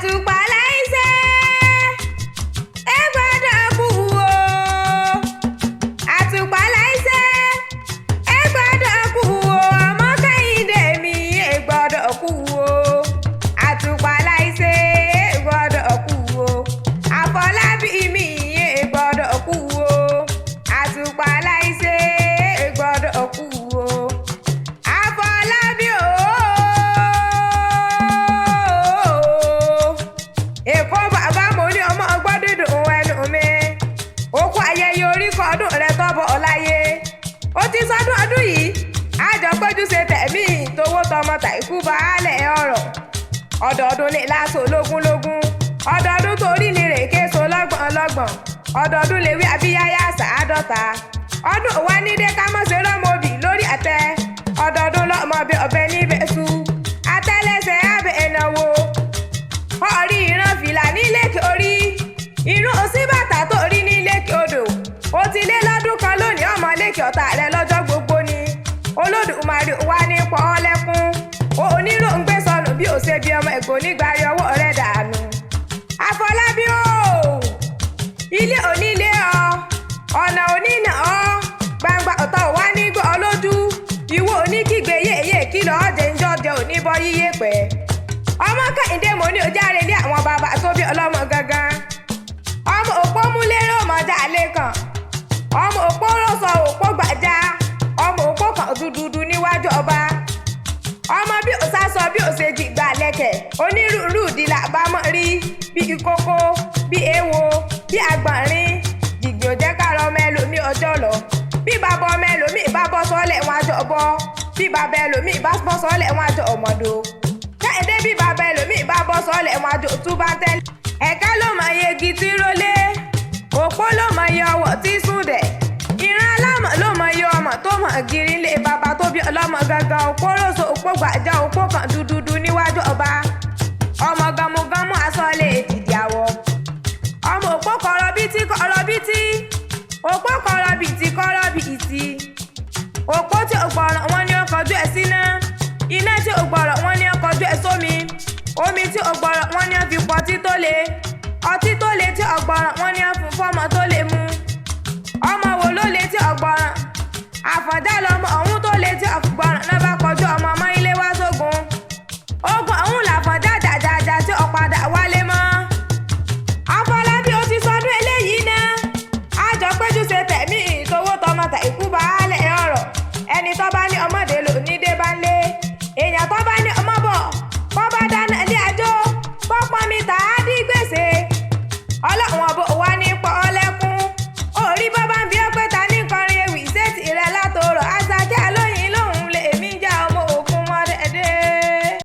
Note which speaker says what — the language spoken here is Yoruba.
Speaker 1: àtùpà láìsẹ́ ẹ gbọ́dọ̀ kú o àtùpà láìsẹ́ ẹ gbọ́dọ̀ kú o ọmọ Kẹ́hìndé mi ẹ gbọ́dọ̀ kú o àtùpà láìsẹ́ ẹ gbọ́dọ̀ kú o Àfọlábí mi ẹ gbọ́dọ̀ kú o àtùpà láìsẹ́ ẹ gbọ́dọ̀ kú o Àfọlábí o. Èkó bàbá mo ní ọmọ ọgbọ́n dídùn ẹnu mi òkú ayẹyẹ oríkọ ọdún rẹ tọ́bọ̀ ọláyé ó ti sọdún ọdún yìí àjọ péjú ṣe tẹ̀mí tówó tọmọ tàìkú baálẹ̀ ọ̀rọ̀ ọdọọdún ní láṣọ lógúnlógún ọdọọdún torí ní rèké so lọ́gbọ̀n ọdọọdún lèwe abíyáyá sàádọ́ta ọdún wa ní dé ká mọ̀ ṣe rọ́mọbì lórí àtẹ ọdọọdún lọ́mọ bí ọbẹ̀ níbẹ̀ sú àtẹ́lẹsẹ̀ abẹ́ ẹ̀nàwó orí ìran fìlà nílékè orí inú òsì bàtà tó rí nílékè odò ó ti lé lọ́dún kan lónìí ọmọ lékè ọ̀tá rẹ lọ́jọ́ gbogbo ni Olódùmarè wá ní pọ́ ọ lẹ́kún onírò ń gbé sọnù bí ó ṣe bí ọmọ ẹ̀gbọ́n nígbàrí ọwọ́ rẹ̀ dànù Àfọlábí o ilé onílé ọ ọ̀nà onínà ọ gbangba ọ̀tá ò wá ní gbọ́ ọ lójú ìwọ oníkígbe yéèyé kìlọ̀ ọ̀jẹ̀ ń jọ́jẹ oníbọ̀ yíyé pẹ́ ọmọ Kẹ́hìndé mo ní ojáre ní àwọn bàbá tó bí ọlọ́mọ gangan ọmọ Opomulero mọ̀já lẹ́kàn ọmọ òpó rọ̀sọ̀ òpó gbàjá ọmọ òpó kan dúdúdú níwájú ọba ọmọ bí ó sásọ bí ó ṣe jìgbà lẹ́kẹ̀ onírúurú ìdílà bá mọ̀ rí bí ìkókó bí èèwò bí àgbọ̀nrín jìgbì ò jẹ́ káàrọ̀ ọmọ ẹlòmíì ọjọ́ lọ bí bàbá ọmọ ẹlòmíì bá bọ́ sọ́lẹ̀ wọn àjọ ọbọ bí bàbá ẹlòmíì bá bọ́ sọ́lẹ̀ wọn àjọ ọmọdò Kẹ́hìndé bí bàbá ẹlòmíì bá bọ́ sọ́lẹ̀ wọn àjọ tú bá tẹ́lẹ̀ ẹ̀ka ló mọ iye igi tí rólé òpó ló mọ iye ọwọ́ tí súndẹ̀ ìran alámọ̀ ló mọ iye ọmọ tó mọ̀ gírí lé bàbá tó bí ọlọ́mọ gangan òpó rọ̀ṣọ̀ òpó gbàjá òpó kan dúdúdú níwájú ọba ọmọ gamugamu asọ́lé ètìdí àwọ̀ ọmọ òpó kọ̀rọ̀bìtì òpó kọ̀rọ̀bìtì òpó tí ò gbọ́ràn wọn ní ọkọ̀jú ẹ̀ síná iná tí ò gbọ́ràn wọn ní ọkọ̀jú ẹ̀ sómi omi tí ò gbọ́ràn wọn ní ọfi pọ̀ ọtí tó le tí ò gbọ́ràn wọn ní ọfun fọ́mọ tó lè mu ọmọ wo ló le tí ò gbọ́ràn àfọ̀dá lọmọ ọ̀hún tó le tí ò gbọ́ràn náà bá kọjú ọmọ ilé wá sógun ogun ọ̀hún làfọ̀dá jàjàjà tí ò padà wálé mọ́ Àfọlábí ó ti sọdún eléyìí náà àjọ péjú ṣe tẹ̀mí ìtòwó tọmọ tàìkú baálẹ̀ ọ̀rọ̀ ẹni tó bá ní ọmọdé lò ní dé bá ń lé èèyàn tó bá ní ọmọ bọ̀ bọ́ bá dáná ilé àjò bọ́ pọ́n mi tà á